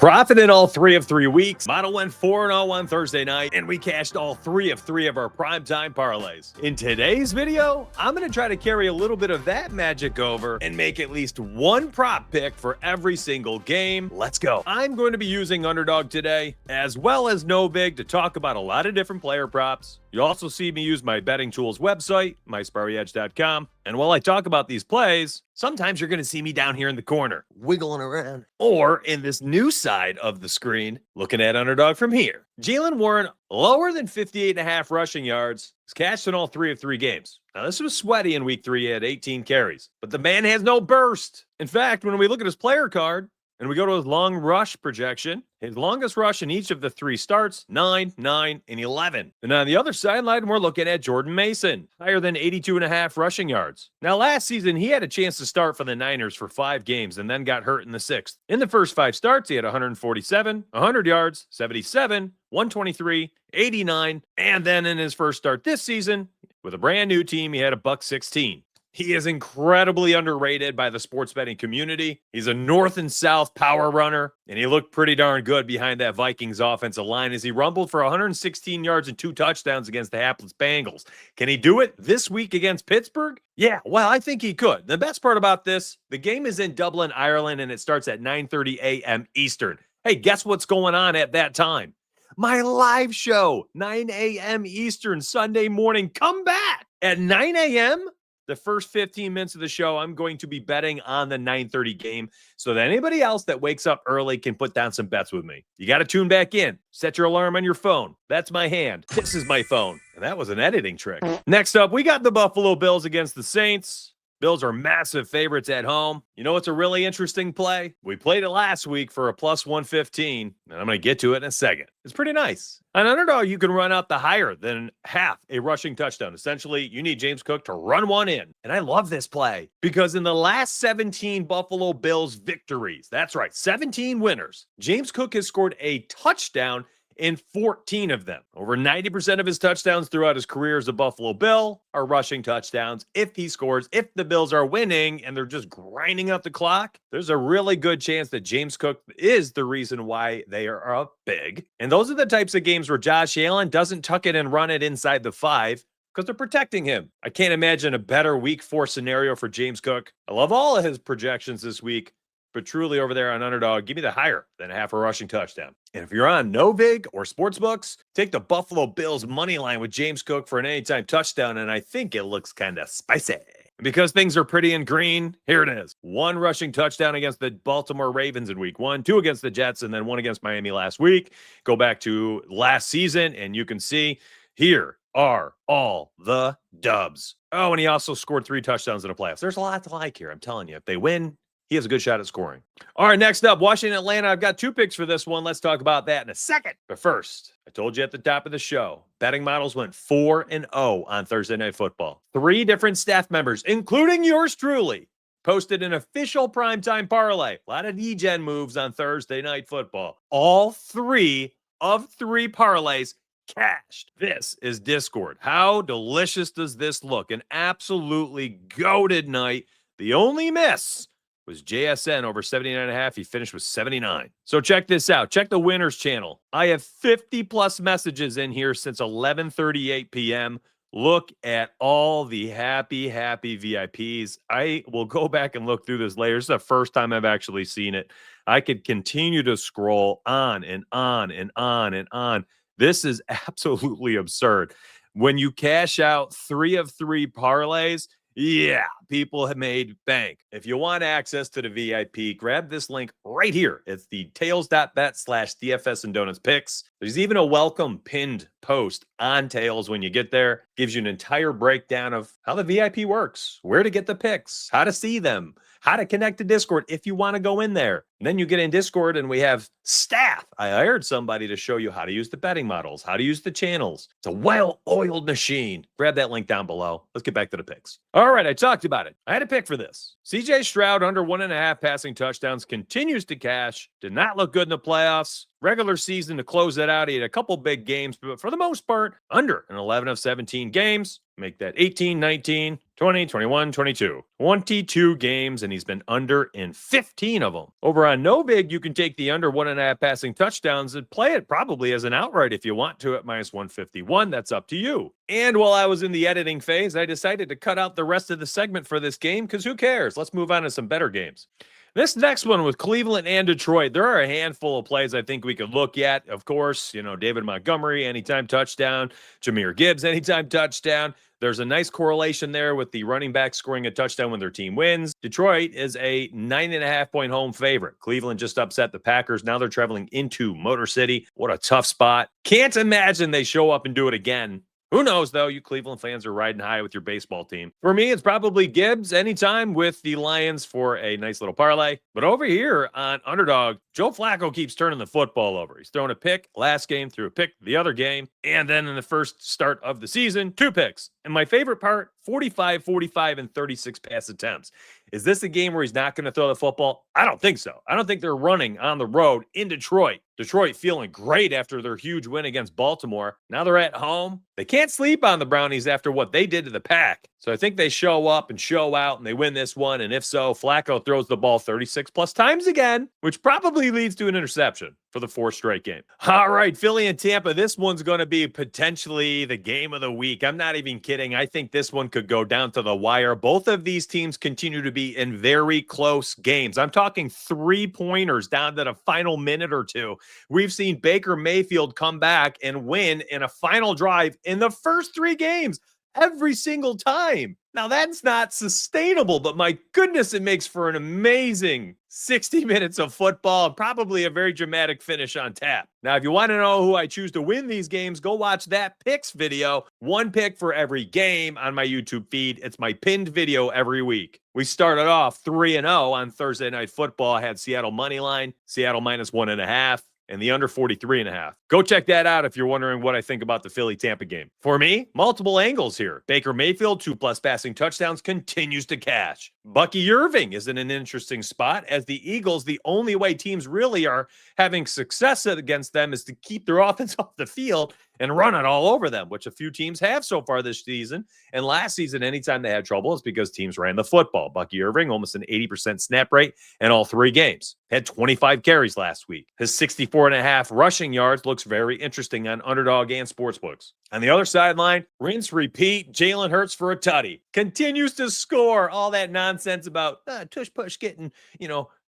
Profit in all 3 of 3 weeks. Model went 4-0 on Thursday night, and we cashed all 3 of 3 of our primetime parlays. In today's video, I'm going to try to carry a little bit of that magic over and make at least one prop pick for every single game. Let's go. I'm going to be using Underdog today, as well as No Big, to talk about a lot of different player props. You'll also see me use my betting tools website, mysparryedge.com. And while I talk about these plays, sometimes you're going to see me down here in the corner, wiggling around, or in this new side of the screen, looking at Underdog from here. Jaylen Warren, lower than 58.5 rushing yards, is cashed in all 3 of 3 games. Now, this was sweaty in week 3. He had 18 carries, but the man has no burst. In fact, when we look at his player card, and we go to his long rush projection, his longest rush in each of the 3 starts, 9, 9, and 11. And on the other sideline, we're looking at Jordan Mason, higher than 82.5 rushing yards. Now, last season, he had a chance to start for the Niners for 5 games and then got hurt in the 6th. In the first 5 starts, he had 147, 100 yards, 77, 123, 89, and then in his first start this season, with a brand new team, he had a $116. He is incredibly underrated by the sports betting community. He's a north and south power runner, and he looked pretty darn good behind that Vikings offensive line as he rumbled for 116 yards and 2 touchdowns against the hapless Bengals. Can he do it this week against Pittsburgh? Yeah, well, I think he could. The best part about this, the game is in Dublin, Ireland, and it starts at 9:30 a.m. Eastern. Hey, guess what's going on at that time? My live show, 9 a.m. Eastern, Sunday morning. Come back at 9 a.m., the first 15 minutes of the show, I'm going to be betting on the 9:30 game so that anybody else that wakes up early can put down some bets with me. You got to tune back in. Set your alarm on your phone. That's my hand. This is my phone. And that was an editing trick. Next up, we got the Buffalo Bills against the Saints. Bills are massive favorites at home. You know what's a really interesting play? We played it last week for a plus 115, and I'm going to get to it in a second. It's pretty nice. On Underdog, you can run out the higher than half a rushing touchdown. Essentially, you need James Cook to run one in. And I love this play because in the last 17 Buffalo Bills victories, that's right, 17 winners, James Cook has scored a touchdown in 14 of them. Over 90% of his touchdowns throughout his career as a Buffalo Bill are rushing touchdowns. If he scores, if the Bills are winning and they're just grinding out the clock, there's a really good chance that James Cook is the reason why they are up big. And those are the types of games where Josh Allen doesn't tuck it and run it inside the 5 because they're protecting him. I can't imagine a better week 4 scenario for James Cook. I love all of his projections this week, but truly over there on Underdog, give me the higher than half a rushing touchdown. And if you're on Novig or Sportsbooks, take the Buffalo Bills money line with James Cook for an anytime touchdown, and I think it looks kind of spicy. Because things are pretty and green, here it is. 1 rushing touchdown against the Baltimore Ravens in week 1, 2 against the Jets, and then 1 against Miami last week. Go back to last season, and you can see here are all the dubs. Oh, and he also scored 3 touchdowns in the playoffs. There's a lot to like here, I'm telling you. If they win, he has a good shot at scoring. All right, next up, Washington, Atlanta. I've got 2 picks for this one. Let's talk about that in a second. But first, I told you at the top of the show, betting models went 4-0 on Thursday Night Football. 3 different staff members, including yours truly, posted an official primetime parlay. A lot of D-Gen moves on Thursday Night Football. All 3 of 3 parlays cashed. This is Discord. How delicious does this look? An absolutely goated night. The only miss was JSN over 79.5. He finished with 79. So check this out. Check the winners channel. I have 50 plus messages in here since 11:38 p.m. Look at all the happy VIPs. I will go back and look through this later. This is the first time I've actually seen it. I could continue to scroll on and on and on and on. This is absolutely absurd. When you cash out 3 of 3 parlays, yeah, people have made bank. If you want access to the VIP, grab this link right here. It's the tails.bet/DFS and Donuts picks. There's even a welcome pinned post on Tails when you get there. Gives you an entire breakdown of how the VIP works, where to get the picks, how to see them, how to connect to Discord if you want to go in there. And then you get in Discord and we have staff. I hired somebody to show you how to use the betting models, how to use the channels. It's a well-oiled machine. Grab that link down below. Let's get back to the picks. All right, I talked about it. I had a pick for this. CJ Stroud under 1.5 passing touchdowns continues to cash. Did not look good in the playoffs. Regular season to close that out. He had a couple big games, but for the most part, under an 11 of 17 games. Make that 18, 19, 20, 21, 22. 22 games, and he's been under in 15 of them. Over on no vig, you can take the under 1.5 passing touchdowns and play it probably as an outright if you want to at -151. That's up to you. And while I was in the editing phase, I decided to cut out the rest of the segment for this game because who cares? Let's move on to some better games. This next one with Cleveland and Detroit, there are a handful of plays I think we could look at. Of course, David Montgomery, anytime touchdown. Jahmyr Gibbs, anytime touchdown. There's a nice correlation there with the running back scoring a touchdown when their team wins. Detroit is a 9.5-point home favorite. Cleveland just upset the Packers. Now they're traveling into Motor City. What a tough spot. Can't imagine they show up and do it again. Who knows, though? You Cleveland fans are riding high with your baseball team. For me, it's probably Gibbs anytime with the Lions for a nice little parlay. But over here on Underdog, Joe Flacco keeps turning the football over. He's thrown a pick last game, threw a pick the other game, and then in the first start of the season, 2 picks. And my favorite part, 45, 45, and 36 pass attempts. Is this a game where he's not going to throw the football? I don't think so. I don't think they're running on the road in Detroit. Detroit feeling great after their huge win against Baltimore. Now they're at home. They can't sleep on the Brownies after what they did to the Pack. So I think they show up and show out and they win this one. And if so, Flacco throws the ball 36 plus times again, which probably leads to an interception for the 4th straight game. All right, Philly and Tampa. This one's going to be potentially the game of the week. I'm not even kidding. I think this one could go down to the wire. Both of these teams continue to be in very close games. I'm talking 3-pointers down to the final minute or two. We've seen Baker Mayfield come back and win in a final drive in the first 3 games. Every single time. Now, that's not sustainable, but my goodness, it makes for an amazing 60 minutes of football and probably a very dramatic finish on tap. Now, if you want to know who I choose to win these games, go watch that picks video. 1 pick for every game on my YouTube feed. It's my pinned video every week. We started off 3-0 on Thursday Night Football. I had Seattle money line, Seattle -1.5. And the under 43.5. Go check that out if you're wondering what I think about the Philly-Tampa game. For me, multiple angles here. Baker Mayfield, 2+ passing touchdowns, continues to cash. Bucky Irving is in an interesting spot as the Eagles, the only way teams really are having success against them is to keep their offense off the field and run it all over them, which a few teams have so far this season. And last season, anytime they had trouble, it's because teams ran the football. Bucky Irving, almost an 80% snap rate in all 3 games. Had 25 carries last week. His 64.5 rushing yards looks very interesting on Underdog and Sportsbooks. On the other sideline, rinse, repeat, Jalen Hurts for a tutty. Continues to score. All that nonsense about tush-push getting,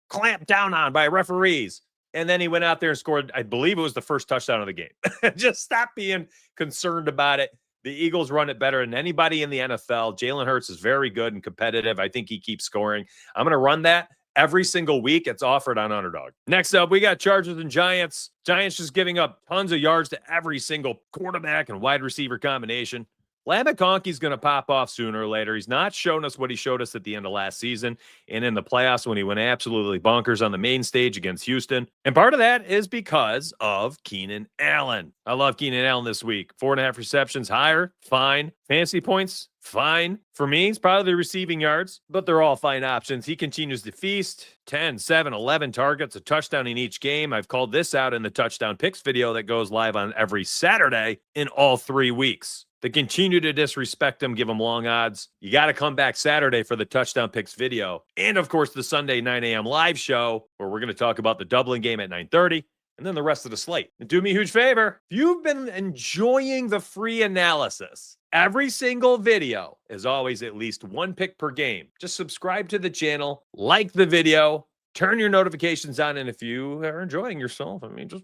clamped down on by referees. And then he went out there and scored, I believe it was the first touchdown of the game. Just stop being concerned about it. The Eagles run it better than anybody in the NFL. Jalen Hurts is very good and competitive. I think he keeps scoring. I'm going to run that every single week. It's offered on Underdog. Next up, we got Chargers and Giants. Giants just giving up tons of yards to every single quarterback and wide receiver combination. McConkey's going to pop off sooner or later. He's not shown us what he showed us at the end of last season and in the playoffs when he went absolutely bonkers on the main stage against Houston. And part of that is because of Keenan Allen. I love Keenan Allen this week. 4.5 receptions higher, fine. Fantasy points, fine. For me, it's probably the receiving yards, but they're all fine options. He continues to feast. 10, 7, 11 targets, a touchdown in each game. I've called this out in the touchdown picks video that goes live on every Saturday in all 3 weeks. They continue to disrespect him, give him long odds. You got to come back Saturday for the touchdown picks video. And, of course, the Sunday 9 a.m. live show where we're going to talk about the Dublin game at 9:30 and then the rest of the slate. And do me a huge favor. If you've been enjoying the free analysis, every single video is always at least 1 pick per game. Just subscribe to the channel, like the video, turn your notifications on, and if you are enjoying yourself, just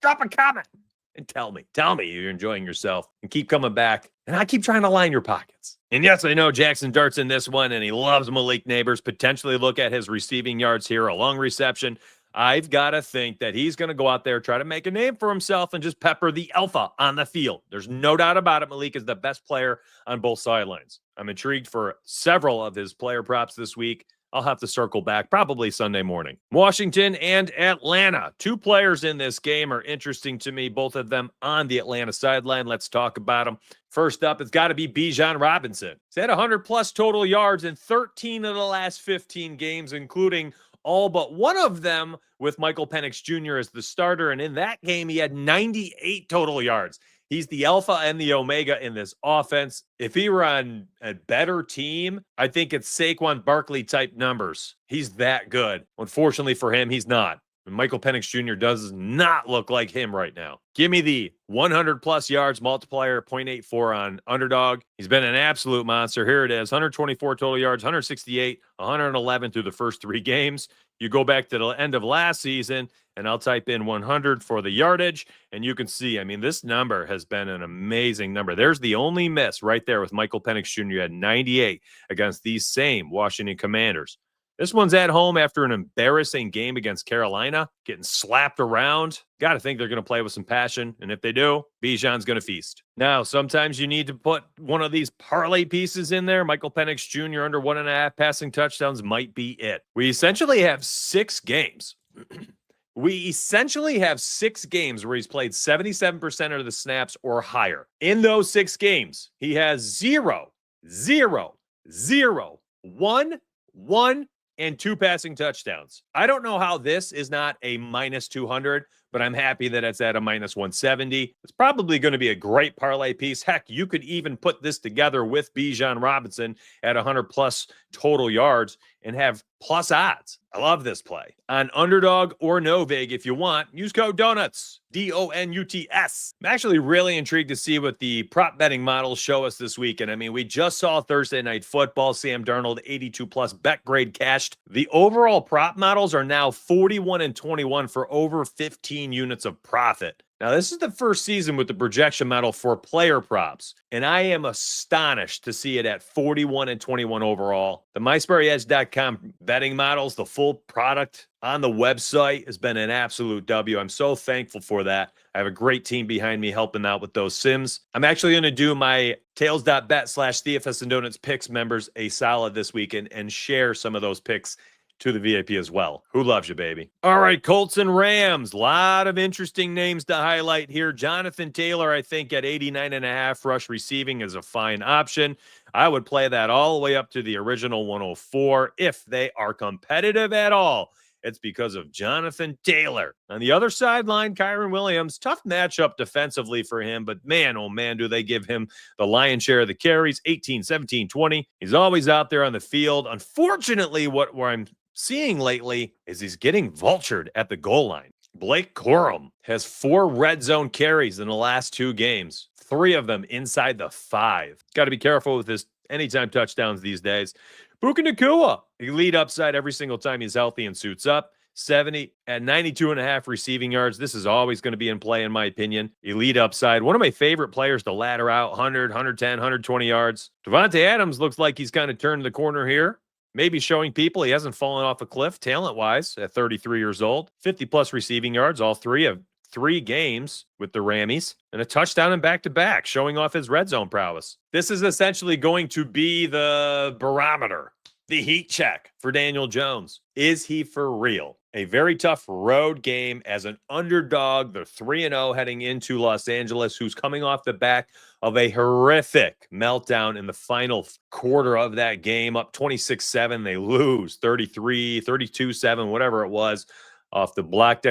drop a comment. And tell me you're enjoying yourself and keep coming back. And I keep trying to line your pockets. And yes, I know Jackson Dart's in this one and he loves Malik Neighbors. Potentially look at his receiving yards here, a long reception. I've got to think that he's going to go out there, try to make a name for himself and just pepper the alpha on the field. There's no doubt about it. Malik is the best player on both sidelines. I'm intrigued for several of his player props this week. I'll have to circle back probably Sunday morning. Washington and Atlanta. 2 players in this game are interesting to me, both of them on the Atlanta sideline. Let's talk about them. First up, it's got to be Bijan Robinson. He's had 100+ total yards in 13 of the last 15 games, including all but one of them with Michael Penix Jr. as the starter. And in that game, he had 98 total yards. He's the alpha and the omega in this offense. If he were on a better team, I think it's Saquon Barkley type numbers. He's that good. Unfortunately for him, he's not. And Michael Penix Jr. does not look like him right now. Give me the 100-plus yards multiplier, 0.84 on underdog. He's been an absolute monster. Here it is, 124 total yards, 168, 111 through the first 3 games. You go back to the end of last season, and I'll type in 100 for the yardage, and you can see, I mean, this number has been an amazing number. There's the only miss right there with Michael Penix Jr. at 98 against these same Washington Commanders. This one's at home after an embarrassing game against Carolina, getting slapped around. Got to think they're going to play with some passion, and if they do, Bijan's going to feast. Now, sometimes you need to put one of these parlay pieces in there. Michael Penix Jr. under 1.5 passing touchdowns might be it. We essentially have 6 games. We essentially have 6 games where he's played 77% of the snaps or higher. In those 6 games, he has 0, 0, 0, 1, 1, and 2 passing touchdowns. I don't know how this is not a minus 200, but I'm happy that it's at a minus 170. It's probably going to be a great parlay piece. Heck, you could even put this together with Bijan Robinson at 100-plus total yards and have plus odds. I love this play. On underdog or no vig, if you want, use code DONUTS, DONUTS. I'm actually really intrigued to see what the prop betting models show us this weekend. I mean, we just saw Thursday Night Football, Sam Darnold, 82-plus bet grade cashed. The overall prop models are now 41 and 21 for over 15 units of profit. Now, this is the first season with the projection model for player props, and I am astonished to see it at 41 and 21 overall. The MySmartEdge.com betting models, the full product on the website, has been an absolute W. I'm so thankful for that. I have a great team behind me helping out with those sims. I'm actually going to do my tails.bet/DFS and Donuts picks members a solid this weekend and share some of those picks to the VIP as well. Who loves you, baby? All right, Colts and Rams. A lot of interesting names to highlight here. Jonathan Taylor, I think, at 89.5 rush receiving is a fine option. I would play that all the way up to the original 104 if they are competitive at all. It's because of Jonathan Taylor. On the other sideline, Kyron Williams, tough matchup defensively for him, but man, oh man, do they give him the lion's share of the carries, 18, 17, 20. He's always out there on the field. Unfortunately, where I'm seeing lately is he's getting vultured at the goal line. Blake Corum has 4 red zone carries in the last 2 games, 3 of them inside the 5. Got to be careful with his anytime touchdowns these days. Puka Nacua, elite upside every single time he's healthy and suits up. 70 at 92.5 receiving yards. This is always going to be in play, in my opinion. Elite upside. One of my favorite players to ladder out, 100, 110, 120 yards. Devontae Adams looks like he's kind of turned the corner here. Maybe showing people he hasn't fallen off a cliff talent-wise at 33 years old. 50-plus receiving yards, all 3 of 3 games with the Rammies, and a touchdown in back-to-back, showing off his red zone prowess. This is essentially going to be the barometer, the heat check for Daniel Jones. Is he for real? A very tough road game as an underdog. They're 3-0 heading into Los Angeles, who's coming off the back of a horrific meltdown in the final quarter of that game. Up 26-7, they lose 33, 32-7, whatever it was. Off the blocked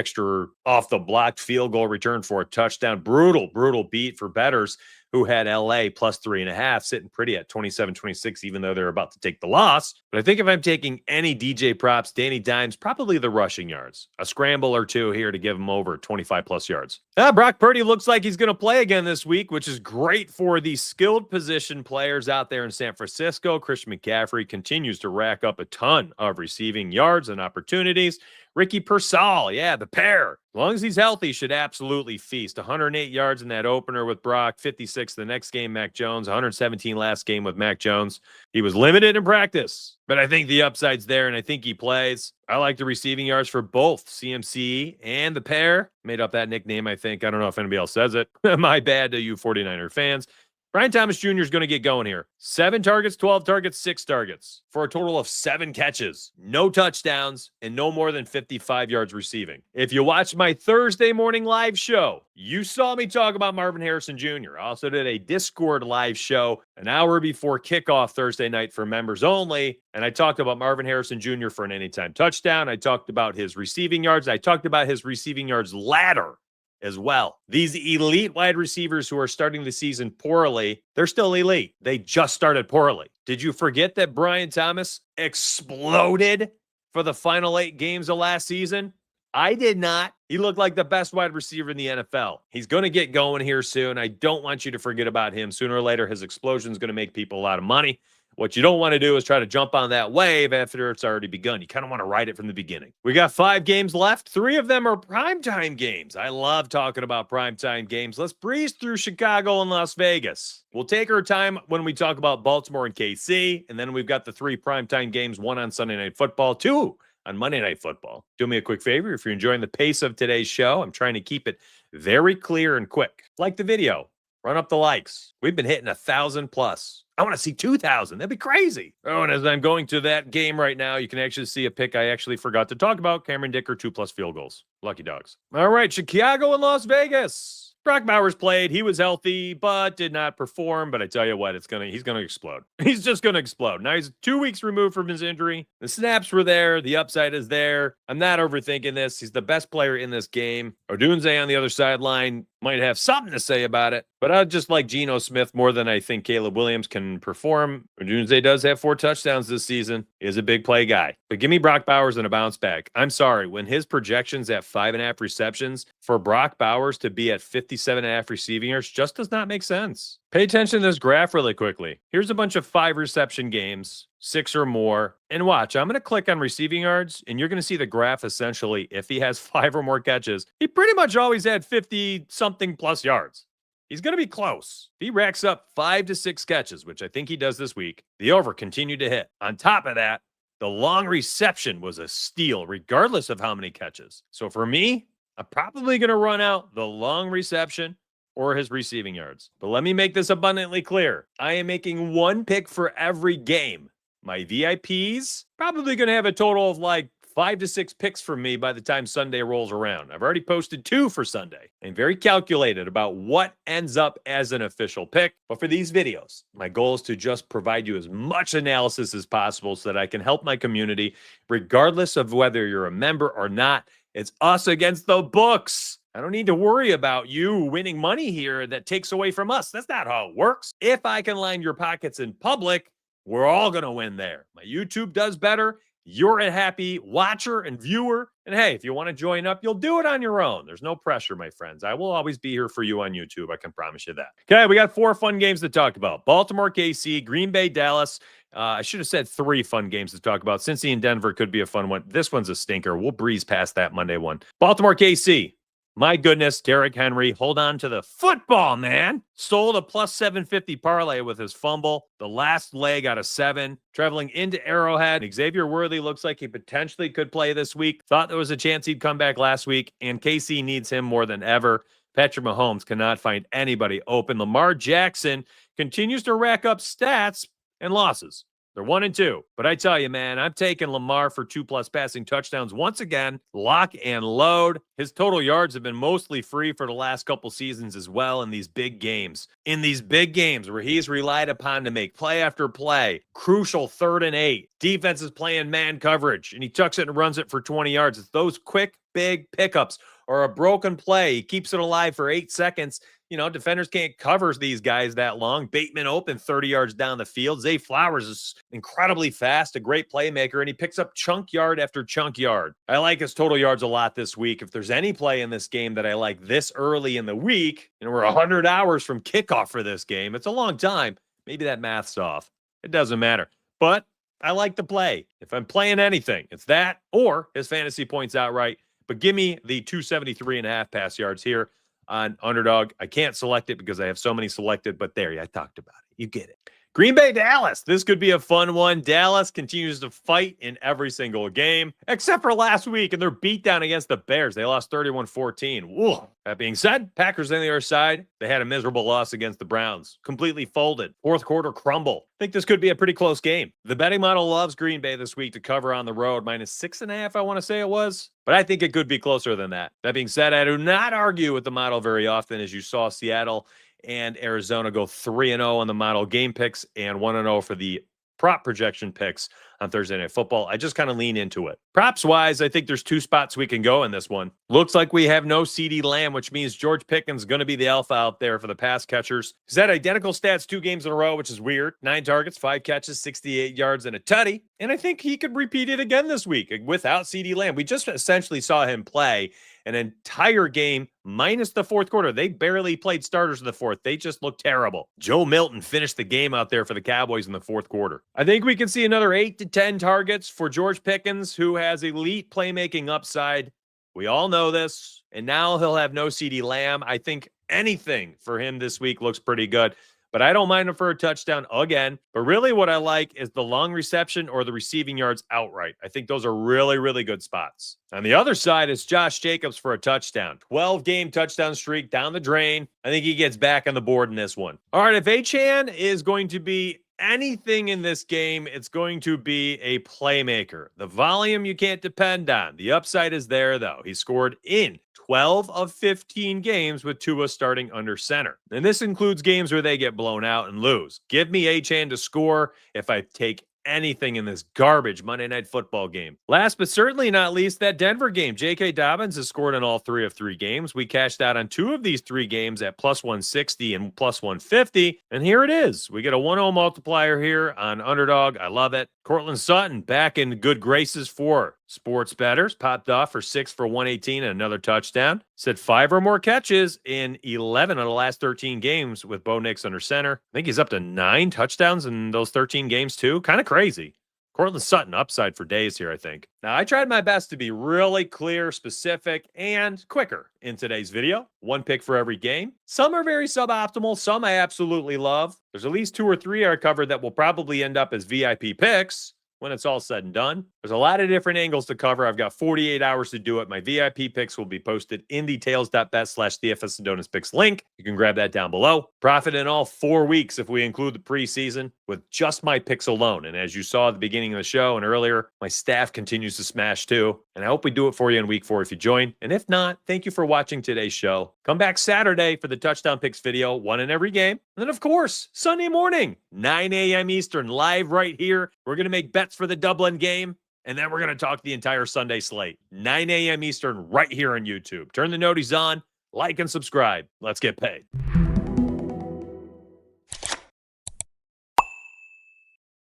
field goal return for a touchdown. Brutal beat for bettors who had LA plus 3.5, sitting pretty at 27-26, even though they're about to take the loss. But I think if I'm taking any DJ props, Danny Dimes, probably the rushing yards. A scramble or 2 here to give him over 25-plus yards. Brock Purdy looks like he's going to play again this week, which is great for the skilled position players out there in San Francisco. Christian McCaffrey continues to rack up a ton of receiving yards and opportunities. Ricky Pearsall, yeah, the pair. As long as he's healthy, should absolutely feast. 108 yards in that opener with Brock, 56 the next game, Mac Jones, 117 last game with Mac Jones. He was limited in practice, but I think the upside's there, and I think he plays. I like the receiving yards for both CMC and the pair. Made up that nickname, I think. I don't know if anybody else says it. My bad to you 49er fans. Brian Thomas Jr. is going to get going here. 7 targets, 12 targets, 6 targets for a total of 7 catches, no touchdowns, and no more than 55 yards receiving. If you watched my Thursday morning live show, you saw me talk about Marvin Harrison Jr. I also did a Discord live show an hour before kickoff Thursday night for members only, and I talked about Marvin Harrison Jr. for an anytime touchdown. I talked about his receiving yards. I talked about his receiving yards ladder as well. These elite wide receivers who are starting the season poorly, they're still elite. They just started poorly. Did you forget that Brian Thomas exploded for the final 8 games of last season? I did not. He looked like the best wide receiver in the NFL. He's going to get going here soon. I don't want you to forget about him. Sooner or later, his explosion is going to make people a lot of money. What you don't want to do is try to jump on that wave after it's already begun. You kind of want to ride it from the beginning. We got 5 games left. 3 of them are primetime games. I love talking about primetime games. Let's breeze through Chicago and Las Vegas. We'll take our time when we talk about Baltimore and KC, and then we've got the 3 primetime games, 1 on Sunday Night Football, 2 on Monday Night Football. Do me a quick favor. If you're enjoying the pace of today's show, I'm trying to keep it very clear and quick. Like the video. Run up the likes. We've been hitting 1,000 plus. I want to see 2,000. That'd be crazy. Oh, and as I'm going to that game right now, you can actually see a pick I actually forgot to talk about. Cameron Dicker, 2+ field goals. Lucky dogs. All right, Chicago and Las Vegas. Brock Bowers played. He was healthy, but did not perform. But I tell you what, he's going to explode. He's just going to explode. Now he's 2 weeks removed from his injury. The snaps were there. The upside is there. I'm not overthinking this. He's the best player in this game. Odunze on the other sideline might have something to say about it, but I just like Geno Smith more than I think Caleb Williams can perform. Odunze does have 4 touchdowns this season. He is a big play guy, but give me Brock Bowers and a bounce back. I'm sorry, when his projections at 5.5 receptions for Brock Bowers to be at 57.5 receiving yards just does not make sense. Pay attention to this graph really quickly. Here's a bunch of 5 reception games, 6 or more. And watch, I'm going to click on receiving yards, and you're going to see the graph essentially. If he has 5 or more catches, he pretty much always had 50-something plus yards. He's going to be close. If he racks up 5 to 6 catches, which I think he does this week, the over continued to hit. On top of that, the long reception was a steal, regardless of how many catches. So for me, I'm probably going to run out the long reception or his receiving yards. But let me make this abundantly clear. I am making 1 pick for every game. My VIPs probably going to have a total of like 5 to 6 picks from me by the time Sunday rolls around. I've already posted 2 for Sunday. I'm very calculated about what ends up as an official pick. But for these videos, my goal is to just provide you as much analysis as possible so that I can help my community, regardless of whether you're a member or not. It's us against the books. I don't need to worry about you winning money here that takes away from us. That's not how it works. If I can line your pockets in public, we're all going to win there. My YouTube does better. You're a happy watcher and viewer. And hey, if you want to join up, you'll do it on your own. There's no pressure, my friends. I will always be here for you on YouTube. I can promise you that. Okay, we got 4 fun games to talk about. Baltimore, KC, Green Bay, Dallas. I should have said 3 fun games to talk about. Cincy and Denver could be a fun one. This one's a stinker. We'll breeze past that Monday one. Baltimore, KC. My goodness, Derrick Henry, hold on to the football, man. Sold a plus 750 parlay with his fumble. The last leg out of 7. Traveling into Arrowhead. Xavier Worthy looks like he potentially could play this week. Thought there was a chance he'd come back last week, and KC needs him more than ever. Patrick Mahomes cannot find anybody open. Lamar Jackson continues to rack up stats and losses. They're 1-2. But I tell you, man, I'm taking Lamar for 2+ passing touchdowns once again. Lock and load. His total yards have been mostly free for the last couple seasons as well in these big games. In these big games where he's relied upon to make play after play, crucial 3rd and 8. Defense is playing man coverage, and he tucks it and runs it for 20 yards. It's those quick, big pickups or a broken play. He keeps it alive for 8 seconds. You know, defenders can't cover these guys that long. Bateman open 30 yards down the field. Zay Flowers is incredibly fast, a great playmaker, and he picks up chunk yard after chunk yard. I like his total yards a lot this week. If there's any play in this game that I like this early in the week, and we're 100 hours from kickoff for this game, it's a long time. Maybe that math's off. It doesn't matter. But I like the play. If I'm playing anything, it's that or his fantasy points outright. But give me the 273.5 pass yards here on underdog. I can't select it because I have so many selected, but there, I talked about it. You get it. Green Bay, Dallas. This could be a fun one. Dallas continues to fight in every single game, except for last week and their beatdown against the Bears. They lost 31-14. Whoa. That being said, Packers on the other side, they had a miserable loss against the Browns. Completely folded. 4th quarter crumble. I think this could be a pretty close game. The betting model loves Green Bay this week to cover on the road. -6.5, I want to say it was. But I think it could be closer than that. That being said, I do not argue with the model very often, as you saw Seattle and Arizona go 3-0 on the model game picks and 1-0 for the prop projection picks on Thursday Night Football. I just kind of lean into it. Props wise, I think there's two spots we can go in this one. Looks like we have no CeeDee Lamb, which means George Pickens is going to be the alpha out there for the pass catchers. He's had identical stats 2 games in a row, which is weird. 9 targets, 5 catches, 68 yards, and a tutty. And I think he could repeat it again this week without CeeDee Lamb. We just essentially saw him play an entire game minus the fourth quarter. They barely played starters in the fourth. They just looked terrible. Joe Milton finished the game out there for the Cowboys in the fourth quarter. I think we can see another 8 to 10 targets for George Pickens, who has elite playmaking upside. We all know this. And now he'll have no CeeDee Lamb. I think anything for him this week looks pretty good. But I don't mind him for a touchdown again. But really what I like is the long reception or the receiving yards outright. I think those are really, really good spots. On the other side is Josh Jacobs for a touchdown. 12-game touchdown streak down the drain. I think he gets back on the board in this one. All right, if Achane is going to be anything in this game, it's going to be a playmaker. The volume you can't depend on. The upside is there, though. He scored in 12 of 15 games with Tua starting under center. And this includes games where they get blown out and lose. Give me Achane to score if I take anything in this garbage Monday Night Football game. Last but certainly not least, that Denver game. J.K. Dobbins has scored in all 3 of 3 games. We cashed out on 2 of these 3 games at plus 160 and plus 150. And here it is. We get a 1-0 multiplier here on Underdog. I love it. Cortland Sutton back in good graces for sports bettors. Popped off for 6 for 118 and another touchdown. Said 5 or more catches in 11 of the last 13 games with Bo Nix under center. I think he's up to 9 touchdowns in those 13 games too. Kind of crazy. Cortland Sutton upside for days here, I think. Now, I tried my best to be really clear, specific, and quicker in today's video. 1 pick for every game. Some are very suboptimal. Some I absolutely love. There's at least 2 or 3 I covered that will probably end up as VIP picks when it's all said and done. There's a lot of different angles to cover. I've got 48 hours to do it. My VIP picks will be posted in the tails.bet/DFS and Donuts picks link. You can grab that down below. Profit in all 4 weeks if we include the preseason with just my picks alone. And as you saw at the beginning of the show and earlier, my staff continues to smash too. And I hope we do it for you in week 4 if you join. And if not, thank you for watching today's show. Come back Saturday for the touchdown picks video, 1 in every game. And then, of course, Sunday morning, 9 a.m. Eastern, live right here. We're going to make bets for the Dublin game. And then we're going to talk the entire Sunday slate. 9 a.m. Eastern right here on YouTube. Turn the noties on, like and subscribe. Let's get paid.